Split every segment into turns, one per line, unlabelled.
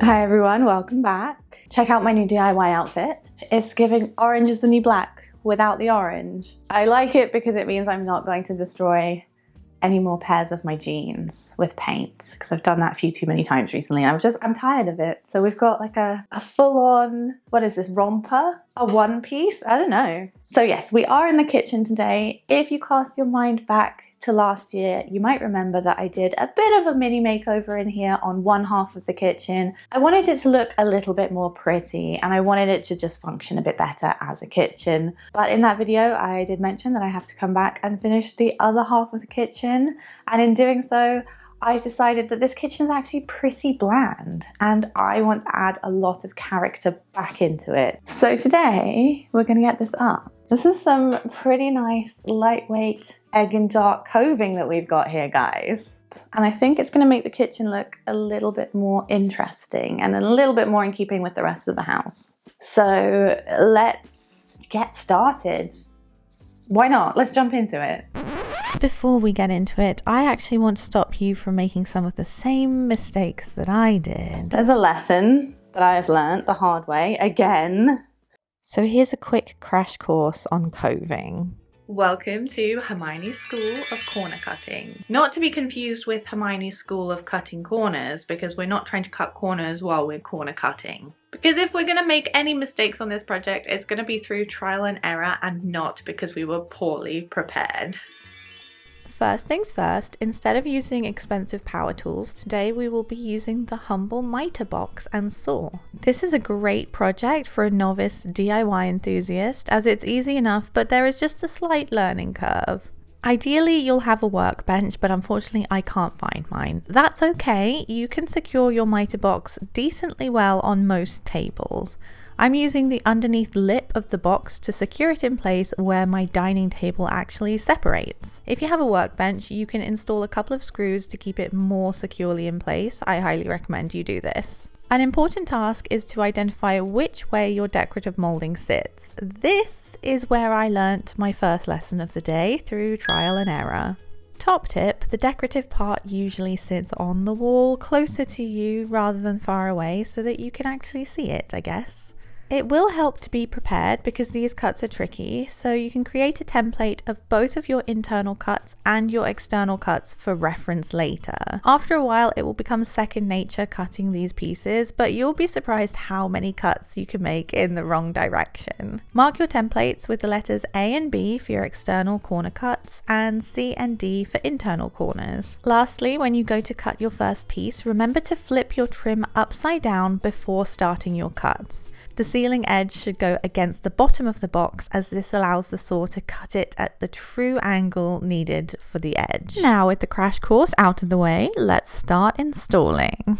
Hi everyone, welcome back. Check out my new DIY outfit. It's giving orange is the new black without the orange. I like it because it means I'm not going to destroy any more pairs of my jeans with paint, because I've done that a few too many times recently and I'm tired of it. So we've got like a full-on, what is this, romper? A one piece? I don't know. So yes, we are in the kitchen today. If you cast your mind back to last year, you might remember that I did a bit of a mini makeover in here on one half of the kitchen. I wanted it to look a little bit more pretty and I wanted it to just function a bit better as a kitchen. But in that video, I did mention that I have to come back and finish the other half of the kitchen. And in doing so, I decided that this kitchen is actually pretty bland and I want to add a lot of character back into it. So today, we're gonna get this up. This is some pretty nice, lightweight egg and dark coving that we've got here, guys. And I think it's gonna make the kitchen look a little bit more interesting and a little bit more in keeping with the rest of the house. So let's get started. Why not? Let's jump into it. Before we get into it, I actually want to stop you from making some of the same mistakes that I did. There's a lesson that I have learned the hard way again. So here's a quick crash course on coving. Welcome to Hermione's School of Corner Cutting. Not to be confused with Hermione's School of Cutting Corners, because we're not trying to cut corners while we're corner cutting. Because if we're going to make any mistakes on this project, it's going to be through trial and error and not because we were poorly prepared. First things first, instead of using expensive power tools, today we will be using the humble miter box and saw. This is a great project for a novice DIY enthusiast, as it's easy enough, but there is just a slight learning curve. Ideally, you'll have a workbench, but unfortunately I can't find mine. That's okay, you can secure your miter box decently well on most tables. I'm using the underneath lip of the box to secure it in place where my dining table actually separates. If you have a workbench, you can install a couple of screws to keep it more securely in place. I highly recommend you do this. An important task is to identify which way your decorative moulding sits. This is where I learnt my first lesson of the day through trial and error. Top tip, the decorative part usually sits on the wall closer to you rather than far away so that you can actually see it, I guess. It will help to be prepared because these cuts are tricky, so you can create a template of both of your internal cuts and your external cuts for reference later. After a while, it will become second nature cutting these pieces, but you'll be surprised how many cuts you can make in the wrong direction. Mark your templates with the letters A and B for your external corner cuts and C and D for internal corners. Lastly, when you go to cut your first piece, remember to flip your trim upside down before starting your cuts. The sealing edge should go against the bottom of the box, as this allows the saw to cut it at the true angle needed for the edge. Now with the crash course out of the way, let's start installing.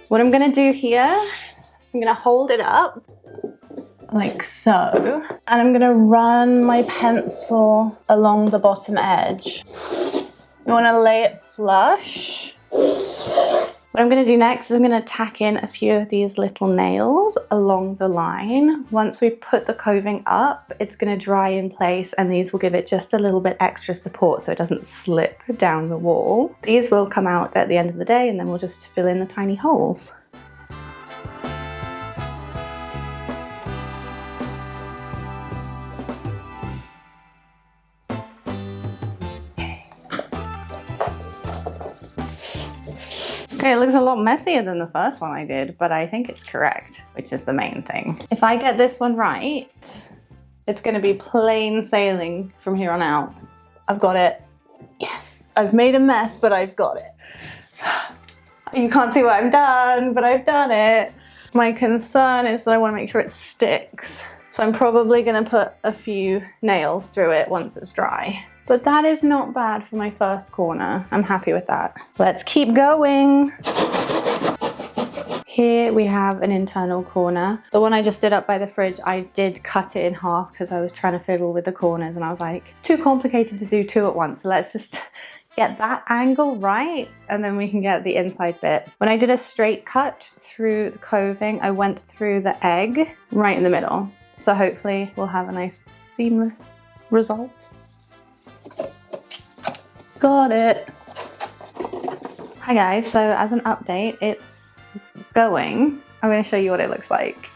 What I'm going to do here is I'm going to hold it up like so, and I'm going to run my pencil along the bottom edge. You want to lay it flush. What I'm going to do next is I'm going to tack in a few of these little nails along the line. Once we put the coving up, it's going to dry in place and these will give it just a little bit extra support so it doesn't slip down the wall. These will come out at the end of the day and then we'll just fill in the tiny holes. Okay, it looks a lot messier than the first one I did, but I think it's correct, which is the main thing. If I get this one right, it's gonna be plain sailing from here on out. I've got it. Yes, I've made a mess, but I've got it. You can't see what I've done, but I've done it. My concern is that I wanna make sure it sticks. So I'm probably gonna put a few nails through it once it's dry. But that is not bad for my first corner. I'm happy with that. Let's keep going. Here we have an internal corner. The one I just did up by the fridge, I did cut it in half because I was trying to fiddle with the corners and I was like, it's too complicated to do two at once. So let's just get that angle right and then we can get the inside bit. When I did a straight cut through the coving, I went through the egg right in the middle. So hopefully we'll have a nice seamless result. Got it. Hi guys, so as an update, it's going. I'm going to show you what it looks like.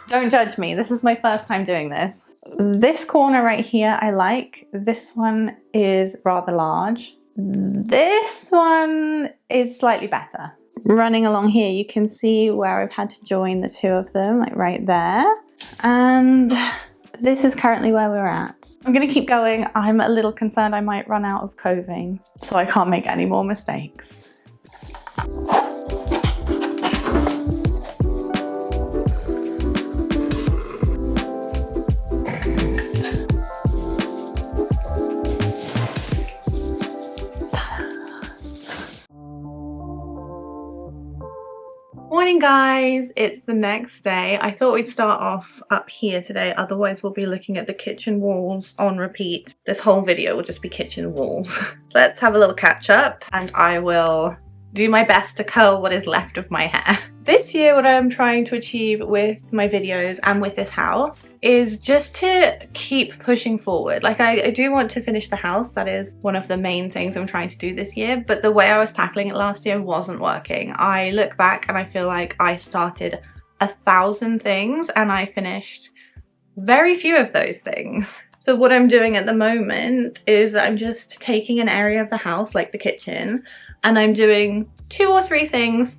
Don't judge me, this is my first time doing this. This corner right here I like. This one is rather large. This one is slightly better. Running along here, you can see where I've had to join the two of them, like right there. And this is currently where we're at. I'm gonna keep going. I'm a little concerned I might run out of coving, so I can't make any more mistakes. Morning guys, it's the next day. I thought we'd start off up here today, otherwise we'll be looking at the kitchen walls on repeat. This whole video will just be kitchen walls. So let's have a little catch up and I will do my best to curl what is left of my hair. This year what I'm trying to achieve with my videos and with this house is just to keep pushing forward. Like I do want to finish the house, that is one of the main things I'm trying to do this year, but the way I was tackling it last year wasn't working. I look back and I feel like I started 1,000 things and I finished very few of those things. So what I'm doing at the moment is I'm just taking an area of the house, like the kitchen, and I'm doing 2 or 3 things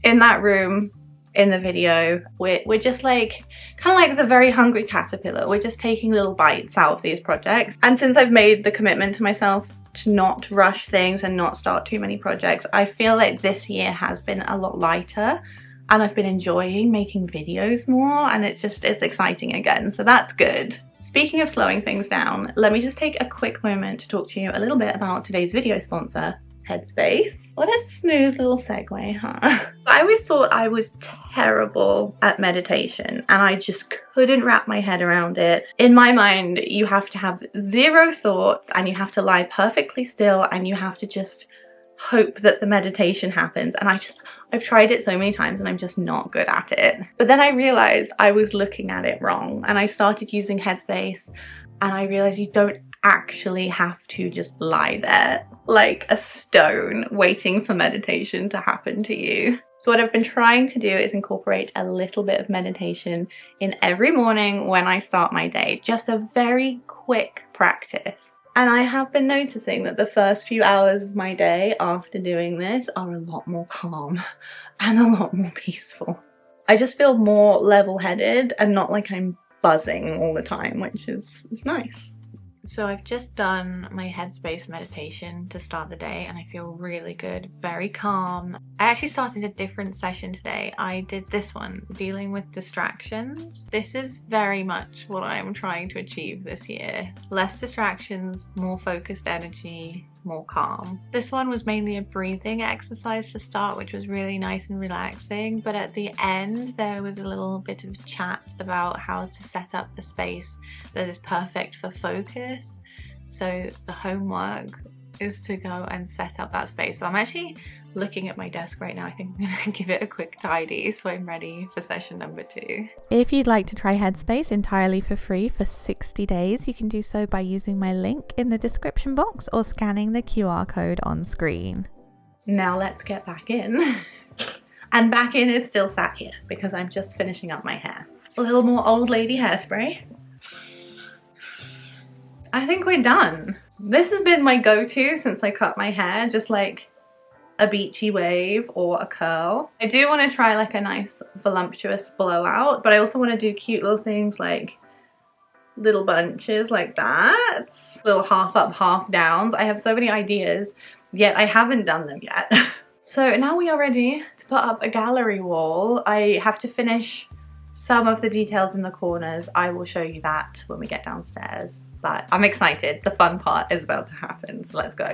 in that room in the video. We're just like, kind of like the very hungry caterpillar. We're just taking little bites out of these projects. And since I've made the commitment to myself to not rush things and not start too many projects, I feel like this year has been a lot lighter and I've been enjoying making videos more, and it's exciting again, so that's good. Speaking of slowing things down, let me just take a quick moment to talk to you a little bit about today's video sponsor, Headspace. What a smooth little segue, huh? I always thought I was terrible at meditation and I just couldn't wrap my head around it. In my mind, you have to have 0 thoughts and you have to lie perfectly still and you have to just hope that the meditation happens, and I've tried it so many times and I'm just not good at it. But then I realized I was looking at it wrong and I started using Headspace and I realized you don't actually have to just lie there like a stone waiting for meditation to happen to you. So what I've been trying to do is incorporate a little bit of meditation in every morning when I start my day, just a very quick practice. And I have been noticing that the first few hours of my day after doing this are a lot more calm and a lot more peaceful. I just feel more level-headed and not like I'm buzzing all the time, which is nice. So I've just done my Headspace meditation to start the day and I feel really good, very calm. I actually started a different session today. I did this one, dealing with distractions. This is very much what I'm trying to achieve this year. Less distractions, more focused energy, more calm. This one was mainly a breathing exercise to start, which was really nice and relaxing, but at the end there was a little bit of chat about how to set up the space that is perfect for focus. So the homework is to go and set up that space. So I'm actually looking at my desk right now. I think I'm gonna give it a quick tidy so I'm ready for session number 2. If you'd like to try Headspace entirely for free for 60 days, you can do so by using my link in the description box or scanning the QR code on screen. Now let's get back in. And back in is still sat here because I'm just finishing up my hair. A little more old lady hairspray. I think we're done. This has been my go-to since I cut my hair, just like a beachy wave or a curl. I do want to try like a nice voluptuous blowout, but I also want to do cute little things like little bunches like that, little half up, half downs. I have so many ideas, yet I haven't done them yet. So now we are ready to put up a gallery wall. I have to finish some of the details in the corners. I will show you that when we get downstairs. But I'm excited. The fun part is about to happen, so let's go.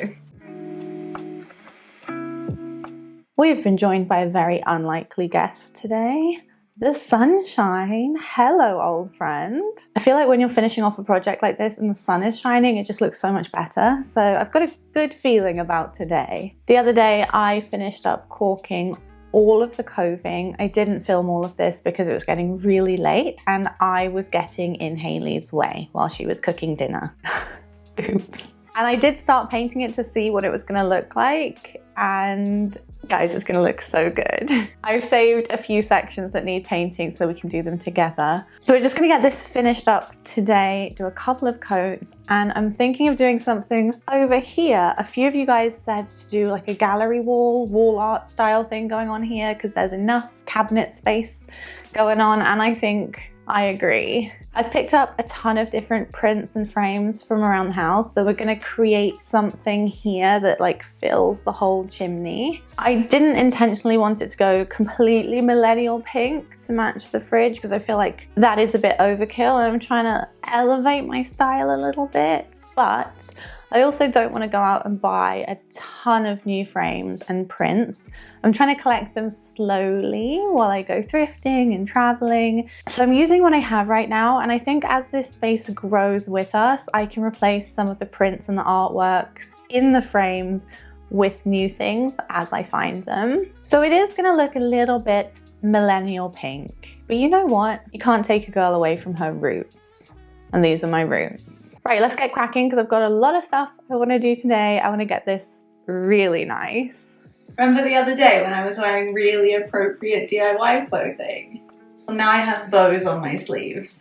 We've been joined by a very unlikely guest today. The sunshine. Hello, old friend. I feel like when you're finishing off a project like this and the sun is shining, it just looks so much better. So I've got a good feeling about today. The other day I finished up caulking all of the coving. I didn't film all of this because it was getting really late and I was getting in Hayley's way while she was cooking dinner. Oops. And I did start painting it to see what it was gonna look like, and guys, it's gonna look so good. I've saved a few sections that need painting so we can do them together. So we're just gonna get this finished up today, do a couple of coats, and I'm thinking of doing something over here. A few of you guys said to do like a gallery wall art style thing going on here because there's enough cabinet space going on, and I think I agree. I've picked up a ton of different prints and frames from around the house, so we're gonna create something here that like fills the whole chimney. I didn't intentionally want it to go completely millennial pink to match the fridge because I feel like that is a bit overkill and I'm trying to elevate my style a little bit, but I also don't want to go out and buy a ton of new frames and prints. I'm trying to collect them slowly while I go thrifting and traveling. So I'm using what I have right now, and I think as this space grows with us, I can replace some of the prints and the artworks in the frames with new things as I find them. So it is going to look a little bit millennial pink, but you know what? You can't take a girl away from her roots, and these are my roots. Right, let's get cracking because I've got a lot of stuff I want to do today. I want to get this really nice. Remember the other day when I was wearing really appropriate DIY clothing? Well, now I have bows on my sleeves.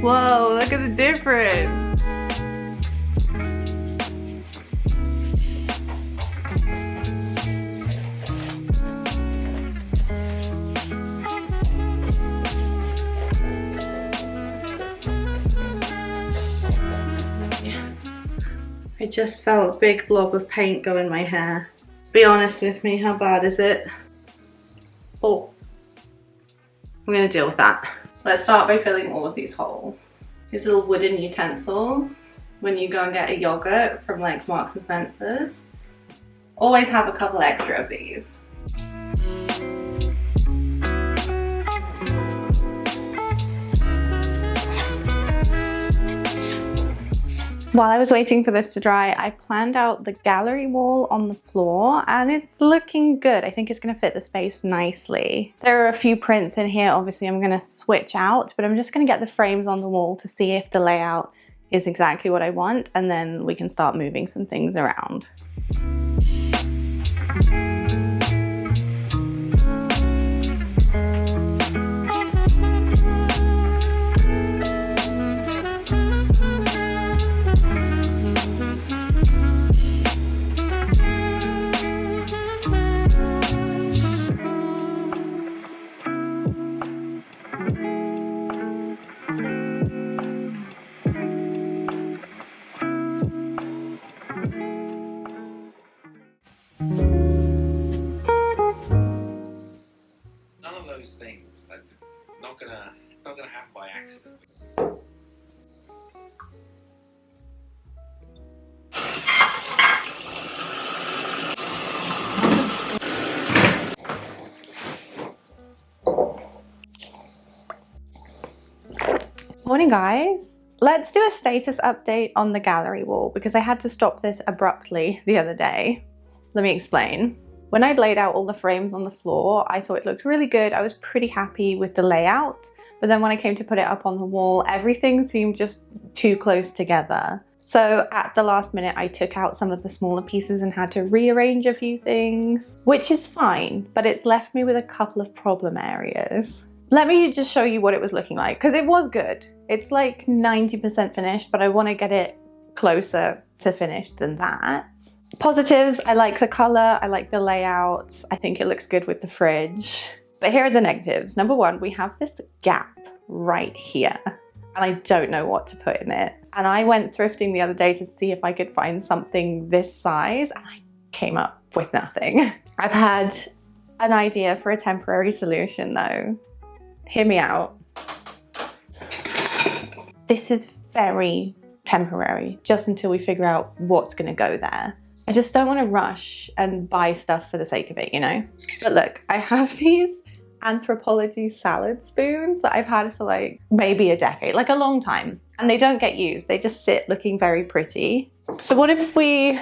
Whoa, look at the difference. I just felt a big blob of paint go in my hair. Be honest with me, how bad is it? Oh, I'm gonna deal with that. Let's start by filling all of these holes. These little wooden utensils, when you go and get a yogurt from like Marks and Spencer's, always have a couple extra of these. While I was waiting for this to dry, I planned out the gallery wall on the floor and it's looking good. I think it's gonna fit the space nicely. There are a few prints in here, obviously I'm gonna switch out, but I'm just gonna get the frames on the wall to see if the layout is exactly what I want, and then we can start moving some things around.
Things it's not gonna happen by accident.
Morning guys. Let's do a status update on the gallery wall because I had to stop this abruptly the other day. Let me explain. When I'd laid out all the frames on the floor, I thought it looked really good. I was pretty happy with the layout, but then when I came to put it up on the wall, everything seemed just too close together. So at the last minute, I took out some of the smaller pieces and had to rearrange a few things, which is fine, but it's left me with a couple of problem areas. Let me just show you what it was looking like, because it was good. It's like 90% finished, but I want to get it closer to finished than that. Positives, I like the color, I like the layout, I think it looks good with the fridge. But here are the negatives. Number one, we have this gap right here, and I don't know what to put in it. And I went thrifting the other day to see if I could find something this size, and I came up with nothing. I've had an idea for a temporary solution though. Hear me out. This is very temporary, just until we figure out what's gonna go there. I just don't want to rush and buy stuff for the sake of it, you know? But look, I have these Anthropologie salad spoons that I've had for like maybe a decade, like a long time. And they don't get used, they just sit looking very pretty. So what if we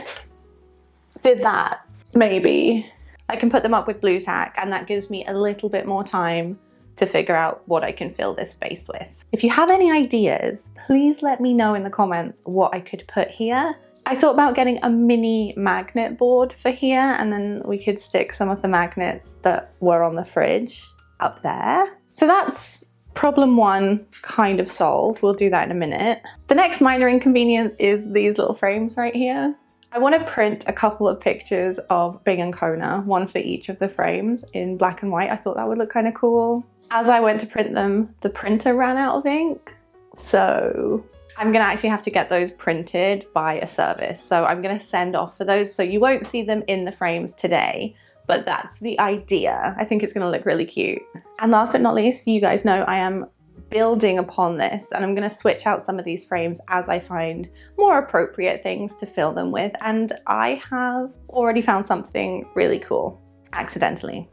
did that, maybe? I can put them up with blue tack, and that gives me a little bit more time to figure out what I can fill this space with. If you have any ideas, please let me know in the comments what I could put here. I thought about getting a mini magnet board for here, and then we could stick some of the magnets that were on the fridge up there. So that's problem one kind of solved. We'll do that in a minute. The next minor inconvenience is these little frames right here. I want to print a couple of pictures of Bing and Kona, one for each of the frames in black and white. I thought that would look kind of cool. As I went to print them, the printer ran out of ink. So I'm gonna actually have to get those printed by a service. So I'm gonna send off for those. So you won't see them in the frames today, but that's the idea. I think it's gonna look really cute. And last but not least, you guys know I am building upon this, and I'm gonna switch out some of these frames as I find more appropriate things to fill them with. And I have already found something really cool, accidentally.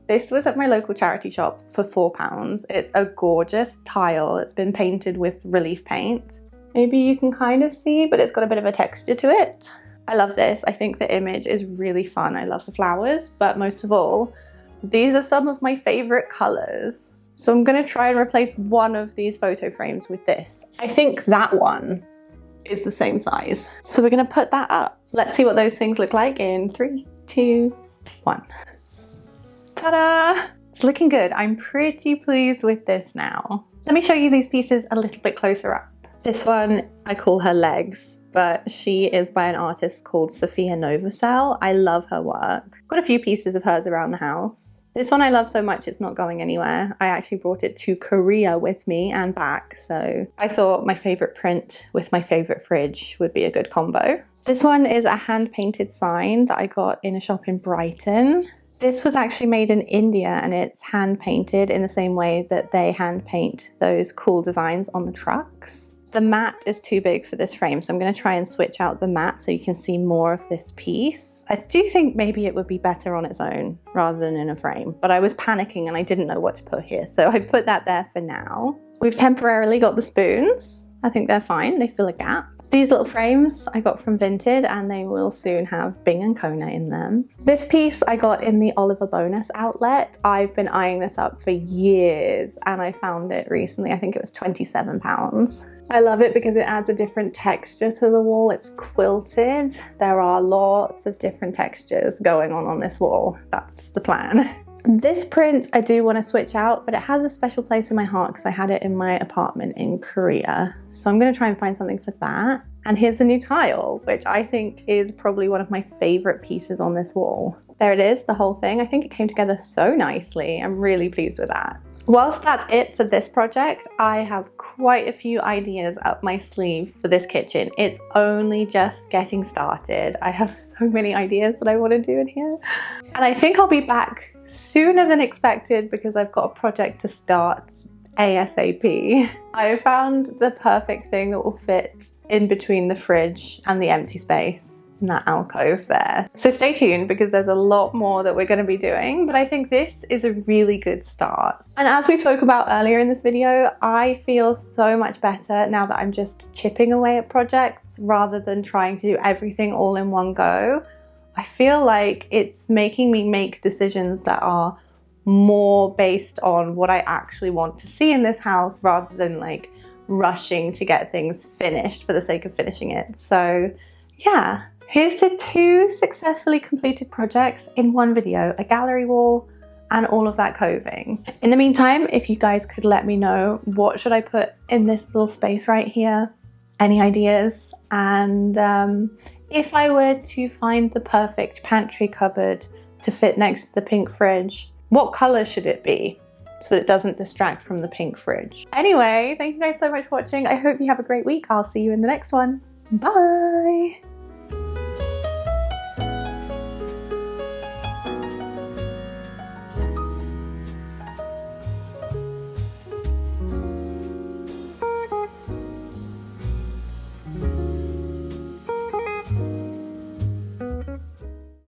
This was at my local charity shop for £4. It's a gorgeous tile. It's been painted with relief paint. Maybe you can kind of see, but it's got a bit of a texture to it. I love this. I think the image is really fun. I love the flowers, but most of all, these are some of my favorite colors. So I'm gonna try and replace one of these photo frames with this. I think that one is the same size. So we're gonna put that up. Let's see what those things look like in 3, 2, 1. Ta-da! It's looking good. I'm pretty pleased with this now. Let me show you these pieces a little bit closer up. This one, I call her Legs, but she is by an artist called Sophia Novosel. I love her work. Got a few pieces of hers around the house. This one I love so much it's not going anywhere. I actually brought it to Korea with me and back, so I thought my favorite print with my favorite fridge would be a good combo. This one is a hand-painted sign that I got in a shop in Brighton. This was actually made in India, and it's hand painted in the same way that they hand paint those cool designs on the trucks. The mat is too big for this frame, so I'm going to try and switch out the mat so you can see more of this piece. I do think maybe it would be better on its own rather than in a frame, but I was panicking and I didn't know what to put here, so I put that there for now. We've temporarily got the spoons. I think they're fine, they fill a gap. These little frames I got from Vinted, and they will soon have Bing and Kona in them. This piece I got in the Oliver Bonus outlet. I've been eyeing this up for years, and I found it recently. I think it was £27. I love it because it adds a different texture to the wall. It's quilted. There are lots of different textures going on this wall. That's the plan. This print I do want to switch out, but it has a special place in my heart because I had it in my apartment in Korea. So I'm going to try and find something for that. And here's the new tile, which I think is probably one of my favorite pieces on this wall. There it is, the whole thing. I think it came together so nicely. I'm really pleased with that. Whilst that's it for this project, I have quite a few ideas up my sleeve for this kitchen. It's only just getting started. I have so many ideas that I want to do in here. And I think I'll be back sooner than expected because I've got a project to start ASAP. I found the perfect thing that will fit in between the fridge and the empty space in that alcove there. So stay tuned because there's a lot more that we're going to be doing, but I think this is a really good start. And as we spoke about earlier in this video, I feel so much better now that I'm just chipping away at projects rather than trying to do everything all in one go. I feel like it's making me make decisions that are more based on what I actually want to see in this house rather than like rushing to get things finished for the sake of finishing it. So yeah, here's to 2 successfully completed projects in one video, a gallery wall and all of that coving. In the meantime, if you guys could let me know what should I put in this little space right here, any ideas, and if I were to find the perfect pantry cupboard to fit next to the pink fridge, what color should it be so that it doesn't distract from the pink fridge? Anyway, thank you guys so much for watching. I hope you have a great week. I'll see you in the next one. Bye!